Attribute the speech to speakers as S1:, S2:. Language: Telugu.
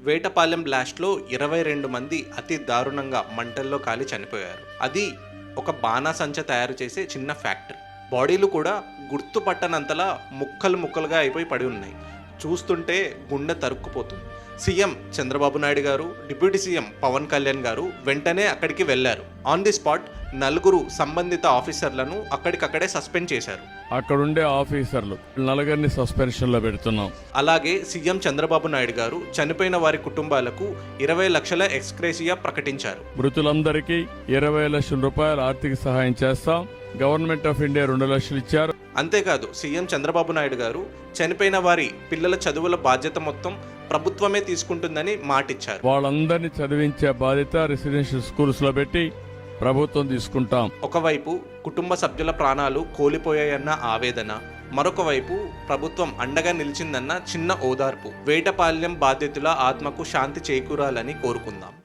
S1: వేటపాలెం బ్లాస్ట్లో 22 మంది అతి దారుణంగా మంటల్లో కాలి చనిపోయారు. అది ఒక బాణాసంచ తయారు చేసే చిన్న ఫ్యాక్టరీ. బాడీలు కూడా గుర్తుపట్టనంతలా ముక్కలు ముక్కలుగా అయిపోయి పడి ఉన్నాయి. చూస్తుంటే గుండె తరుక్కుపోతుంది. సీఎం చంద్రబాబు నాయుడు గారు, డిప్యూటీ సీఎం పవన్ కళ్యాణ్ గారు వెంటనే అక్కడికి వెళ్లారు. ఆన్ ది స్పాట్ 4 సంబంధిత ఆఫీసర్లను అక్కడికక్కడే సస్పెండ్ చేశారు.
S2: అక్కడుండే ఆఫీసర్లు 4 సస్పెన్షన్లో పెడుతున్నాం.
S1: అలాగే సీఎం చంద్రబాబు నాయుడు గారు చనిపోయిన వారి కుటుంబాలకు 20 లక్షల ఎక్స్గ్రేషియా ప్రకటించారు.
S2: మృతులందరికీ 20 లక్షల రూపాయల ఆర్థిక సహాయం చేస్తాం. గవర్నమెంట్ ఆఫ్ ఇండియా 2 లక్షలు ఇచ్చారు.
S1: అంతేకాదు సీఎం చంద్రబాబు నాయుడు గారు చనిపోయిన వారి పిల్లల చదువుల బాధ్యత మొత్తం ప్రభుత్వమే తీసుకుంటుందని మాటిచ్చారు.
S2: వాళ్ళందరినీ చదివించే బాధ్యత రెసిడెన్షియల్ స్కూల్స్ లో పెట్టి ప్రభుత్వం తీసుకుంటాం.
S1: ఒకవైపు కుటుంబ సభ్యుల ప్రాణాలు కోల్పోయాయన్న ఆవేదన, మరొక వైపు ప్రభుత్వం అండగా నిలిచిందన్న చిన్న ఓదార్పు. వేటపాలెం బాధితుల ఆత్మకు శాంతి చేకూరాలని కోరుకుందాం.